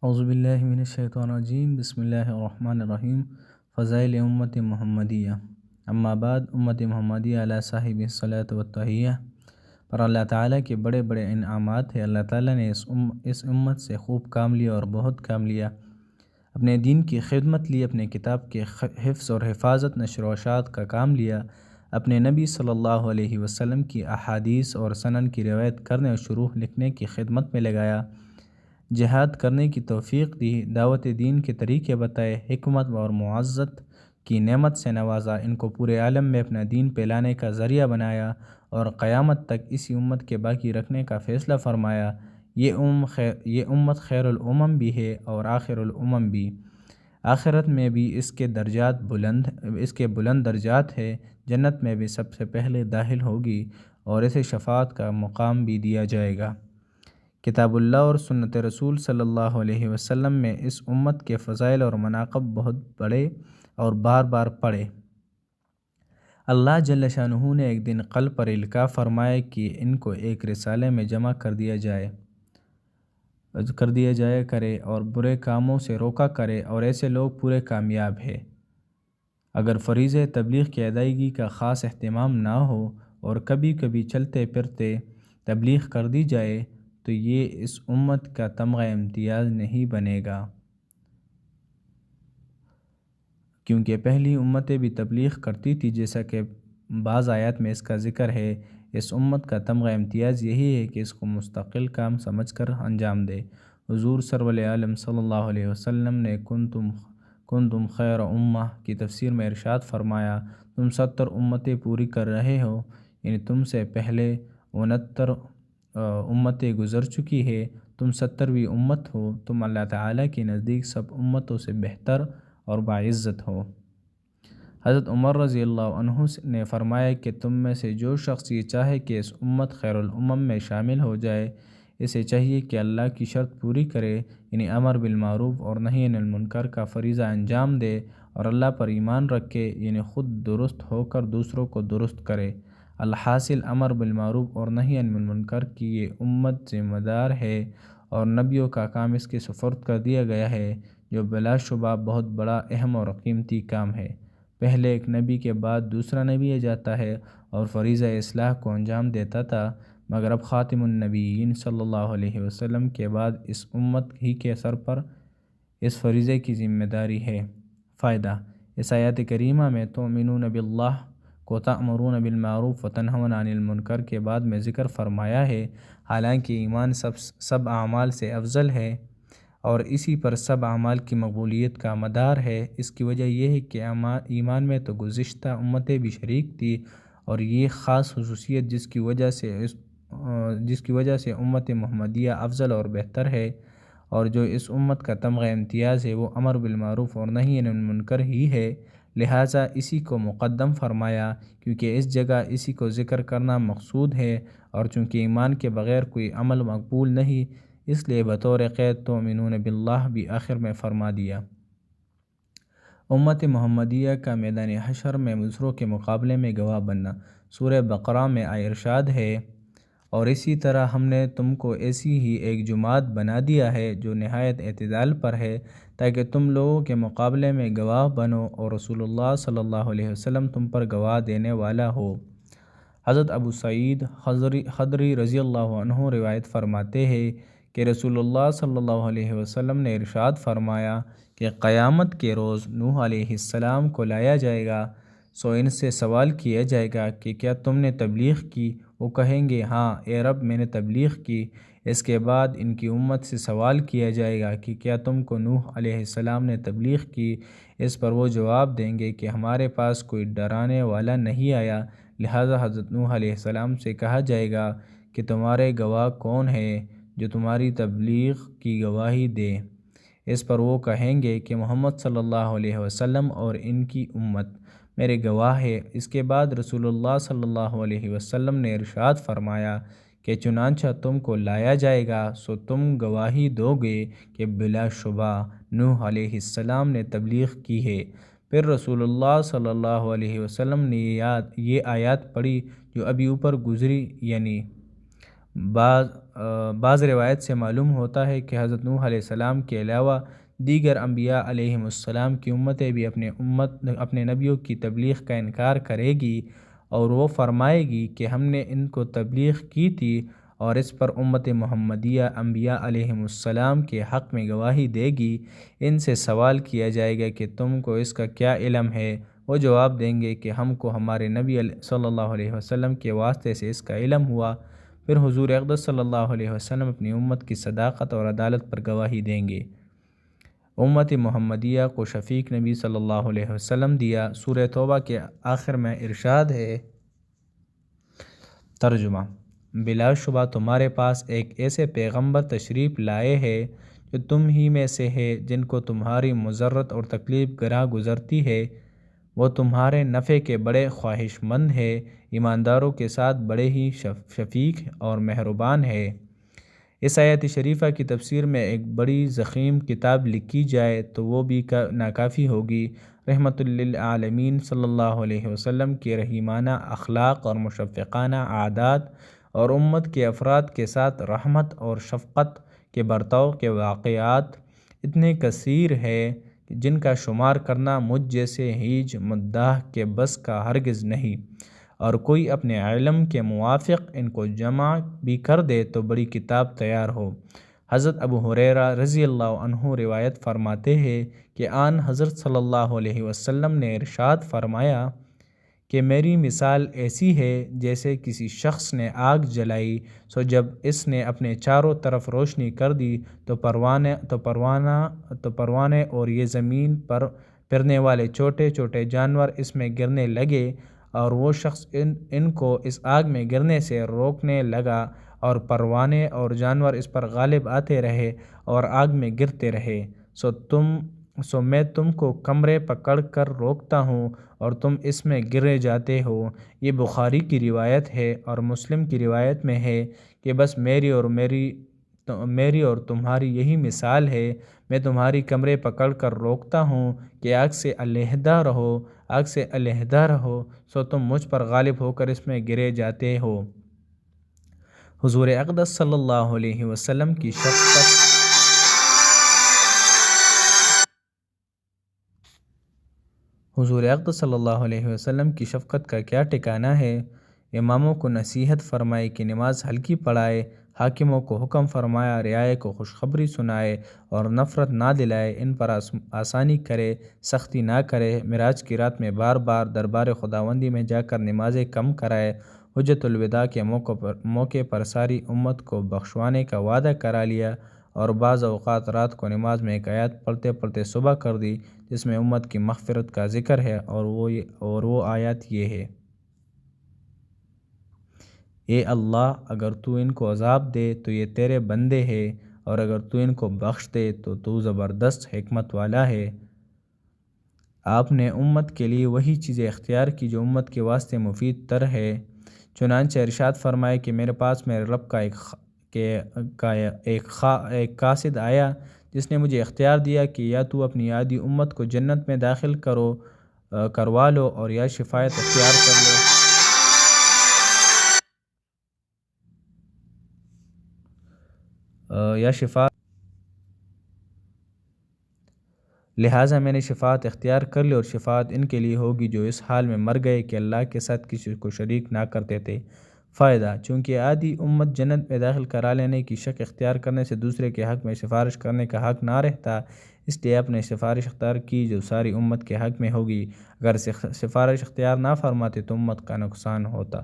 اعوذ باللہ من الشیطان الرجیم بسم اللہ الرحمن الرحیم۔ فضائل امت محمدیہ۔ اما بعد، امت محمدیہ علی صاحب الصلاۃ والتحیہ پر اللہ تعالیٰ کے بڑے بڑے انعامات ہیں۔ اللہ تعالیٰ نے اس امت سے خوب کام لیا اور بہت کام لیا، اپنے دین کی خدمت لی، اپنے کتاب کے حفظ اور حفاظت، نشر و اشاعت کا کام لیا، اپنے نبی صلی اللہ علیہ وسلم کی احادیث اور سنن کی روایت کرنے اور شروح لکھنے کی خدمت میں لگایا، جہاد کرنے کی توفیق دی، دعوت دین کے طریقے بتائے، حکمت اور معزت کی نعمت سے نوازا، ان کو پورے عالم میں اپنا دین پھیلانے کا ذریعہ بنایا اور قیامت تک اسی امت کے باقی رکھنے کا فیصلہ فرمایا۔ یہ امت خیر الامم بھی ہے اور آخر الامم بھی۔ آخرت میں بھی اس کے بلند درجات ہے، جنت میں بھی سب سے پہلے داخل ہوگی اور اسے شفاعت کا مقام بھی دیا جائے گا۔ کتاب اللہ اور سنت رسول صلی اللہ علیہ وسلم میں اس امت کے فضائل اور مناقب بہت بڑے اور بار بار پڑھے۔ اللہ جل شانہ نے ایک دن قلب پر القاء فرمایا کہ ان کو ایک رسالے میں جمع کر دیا جائے کرے اور برے کاموں سے روکا کرے، اور ایسے لوگ پورے کامیاب ہیں۔ اگر فریضہ تبلیغ کی ادائیگی کا خاص اہتمام نہ ہو اور کبھی کبھی چلتے پھرتے تبلیغ کر دی جائے تو یہ اس امت کا تمغہ امتیاز نہیں بنے گا، کیونکہ پہلی امتیں بھی تبلیغ کرتی تھی، جیسا کہ بعض آیات میں اس کا ذکر ہے۔ اس امت کا تمغہ امتیاز یہی ہے کہ اس کو مستقل کام سمجھ کر انجام دے۔ حضور سرور عالم صلی اللہ علیہ وسلم نے کنتم خیر امہ کی تفسیر میں ارشاد فرمایا، تم 70 امتیں پوری کر رہے ہو، یعنی تم سے پہلے 69 امتیں گزر چکی ہے، تم 70ویں امت ہو، تم اللہ تعالیٰ کے نزدیک سب امتوں سے بہتر اور باعزت ہو۔ حضرت عمر رضی اللہ عنہ نے فرمایا کہ تم میں سے جو شخص یہ چاہے کہ اس امت خیر الامم میں شامل ہو جائے، اسے چاہیے کہ اللہ کی شرط پوری کرے، یعنی امر بالمعروف اور نہی عن المنکر کا فریضہ انجام دے، اور اللہ پر ایمان رکھے، یعنی خود درست ہو کر دوسروں کو درست کرے۔ الحاصل امر بالمعروف اور نہی عن المنکر کی یہ امت ذمہ دار ہے اور نبیوں کا کام اس کے سپرد کر دیا گیا ہے، جو بلا شبہ بہت بڑا، اہم اور قیمتی کام ہے۔ پہلے ایک نبی کے بعد دوسرا نبی آ جاتا ہے اور فریضہ اصلاح کو انجام دیتا تھا، مگر اب خاتم النبیین صلی اللہ علیہ وسلم کے بعد اس امت ہی کے سر پر اس فریضے کی ذمہ داری ہے۔ فائدہ: اس آیت کریمہ میں تؤمنون باللہ کو تأمرون بالمعروف وتنہون عن المنکر کے بعد میں ذکر فرمایا ہے، حالانکہ ایمان سب اعمال سے افضل ہے اور اسی پر سب اعمال کی مقبولیت کا مدار ہے۔ اس کی وجہ یہ ہے کہ ایمان میں تو گزشتہ امتیں بھی شریک تھی، اور یہ خاص خصوصیت جس کی وجہ سے امت محمدیہ افضل اور بہتر ہے، اور جو اس امت کا تمغہ امتیاز ہے، وہ امر بالمعروف اور نہی عن المنکر ہی ہے، لہٰذا اسی کو مقدم فرمایا، کیونکہ اس جگہ اسی کو ذکر کرنا مقصود ہے، اور چونکہ ایمان کے بغیر کوئی عمل مقبول نہیں، اس لیے بطور قید تؤمنون باللہ بھی آخر میں فرما دیا۔ امت محمدیہ کا میدان حشر میں دوسروں کے مقابلے میں گواہ بننا۔ سورہ بقرہ میں ارشاد ہے، اور اسی طرح ہم نے تم کو ایسی ہی ایک جماعت بنا دیا ہے جو نہایت اعتدال پر ہے، تاکہ تم لوگوں کے مقابلے میں گواہ بنو اور رسول اللہ صلی اللہ علیہ وسلم تم پر گواہ دینے والا ہو۔ حضرت ابو سعید خدری رضی اللہ عنہ روایت فرماتے ہیں کہ رسول اللہ صلی اللہ علیہ وسلم نے ارشاد فرمایا کہ قیامت کے روز نوح علیہ السلام کو لایا جائے گا، سو ان سے سوال کیا جائے گا کہ کیا تم نے تبلیغ کی؟ وہ کہیں گے ہاں اے رب، میں نے تبلیغ کی۔ اس کے بعد ان کی امت سے سوال کیا جائے گا کہ کیا تم کو نوح علیہ السلام نے تبلیغ کی؟ اس پر وہ جواب دیں گے کہ ہمارے پاس کوئی ڈرانے والا نہیں آیا، لہٰذا حضرت نوح علیہ السلام سے کہا جائے گا کہ تمہارے گواہ کون ہے جو تمہاری تبلیغ کی گواہی دے؟ اس پر وہ کہیں گے کہ محمد صلی اللہ علیہ وسلم اور ان کی امت میرے گواہ ہے۔ اس کے بعد رسول اللہ صلی اللہ علیہ وسلم نے ارشاد فرمایا کہ چنانچہ تم کو لایا جائے گا، سو تم گواہی دو گے کہ بلا شبہ نوح علیہ السلام نے تبلیغ کی ہے۔ پھر رسول اللہ صلی اللہ علیہ وسلم نے یہ آیات پڑھی جو ابھی اوپر گزری، یعنی بعض روایت سے معلوم ہوتا ہے کہ حضرت نوح علیہ السلام کے علاوہ دیگر انبیاء علیہم السلام کی امتیں بھی اپنے نبیوں کی تبلیغ کا انکار کرے گی، اور وہ فرمائے گی کہ ہم نے ان کو تبلیغ کی تھی، اور اس پر امت محمدیہ انبیاء علیہم السلام کے حق میں گواہی دے گی۔ ان سے سوال کیا جائے گا کہ تم کو اس کا کیا علم ہے؟ وہ جواب دیں گے کہ ہم کو ہمارے نبی صلی اللہ علیہ وسلم کے واسطے سے اس کا علم ہوا۔ پھر حضور اقدس صلی اللہ علیہ وسلم اپنی امت کی صداقت اور عدالت پر گواہی دیں گے۔ امت محمدیہ کو شفیق نبی صلی اللہ علیہ وسلم دیا۔ سورہ توبہ کے آخر میں ارشاد ہے، ترجمہ: بلا شبہ تمہارے پاس ایک ایسے پیغمبر تشریف لائے ہے جو تم ہی میں سے ہے، جن کو تمہاری مضرت اور تکلیف گراں گزرتی ہے۔ وہ تمہارے نفع کے بڑے خواہش مند ہے، ایمانداروں کے ساتھ بڑے ہی شفیق اور مہربان ہے۔ اس آیت شریفہ کی تفسیر میں ایک بڑی ضخیم کتاب لکھی جائے تو وہ بھی ناکافی ہوگی۔ رحمت للعالمین صلی اللہ علیہ وسلم کے رحیمانہ اخلاق اور مشفقانہ عادات، اور امت کے افراد کے ساتھ رحمت اور شفقت کے برتاؤ کے واقعات اتنے کثیر ہے جن کا شمار کرنا مجھ جیسے ہیج مداح کے بس کا ہرگز نہیں، اور کوئی اپنے علم کے موافق ان کو جمع بھی کر دے تو بڑی کتاب تیار ہو۔ حضرت ابو ہریرہ رضی اللہ عنہ روایت فرماتے ہیں کہ آن حضرت صلی اللہ علیہ وسلم نے ارشاد فرمایا کہ میری مثال ایسی ہے جیسے کسی شخص نے آگ جلائی، سو جب اس نے اپنے چاروں طرف روشنی کر دی تو پروانے اور یہ زمین پر پھرنے والے چھوٹے چھوٹے جانور اس میں گرنے لگے، اور وہ شخص ان کو اس آگ میں گرنے سے روکنے لگا، اور پروانے اور جانور اس پر غالب آتے رہے اور آگ میں گرتے رہے۔ سو میں تم کو کمرے پکڑ کر روکتا ہوں اور تم اس میں گرے جاتے ہو۔ یہ بخاری کی روایت ہے، اور مسلم کی روایت میں ہے کہ بس میری اور تمہاری یہی مثال ہے۔ میں تمہاری کمرے پکڑ کر روکتا ہوں کہ آگ سے علیحدہ رہو، سو تم مجھ پر غالب ہو کر اس میں گرے جاتے ہو۔ حضور اقدس صلی اللہ علیہ وسلم کی شفقت حضور اقدس صلی اللہ علیہ وسلم کی شفقت کا کیا ٹھکانہ ہے؟ اماموں کو نصیحت فرمائی کہ نماز ہلکی پڑھائے، حاکموں کو حکم فرمایا رعایا کو خوشخبری سنائے اور نفرت نہ دلائے، ان پر آسانی کرے، سختی نہ کرے، معراج کی رات میں بار بار دربار خداوندی میں جا کر نمازیں کم کرائے، حجۃ الوداع کے موقع پر ساری امت کو بخشوانے کا وعدہ کرا لیا، اور بعض اوقات رات کو نماز میں ایک آیت پڑھتے پڑھتے صبح کر دی جس میں امت کی مغفرت کا ذکر ہے، اور وہ آیت یہ ہے: اے اللہ، اگر تو ان کو عذاب دے تو یہ تیرے بندے ہیں، اور اگر تو ان کو بخش دے تو تو زبردست حکمت والا ہے۔ آپ نے امت کے لیے وہی چیزیں اختیار کی جو امت کے واسطے مفید تر ہے۔ چنانچہ ارشاد فرمائے کہ میرے پاس میرے رب کا ایک قاصد آیا جس نے مجھے اختیار دیا کہ یا تو اپنی آدھی امت کو جنت میں داخل کروا لو، اور یا شفاعت اختیار کر لو۔ لہٰذا میں نے شفاعت اختیار کر لی، اور شفاعت ان کے لیے ہوگی جو اس حال میں مر گئے کہ اللہ کے ساتھ کسی کو شریک نہ کرتے تھے۔ فائدہ: چونکہ آدھی امت جنت میں داخل کرا لینے کی شک اختیار کرنے سے دوسرے کے حق میں سفارش کرنے کا حق نہ رہتا، اس لیے آپ نے سفارش اختیار کی جو ساری امت کے حق میں ہوگی۔ اگر سفارش اختیار نہ فرماتے تو امت کا نقصان ہوتا۔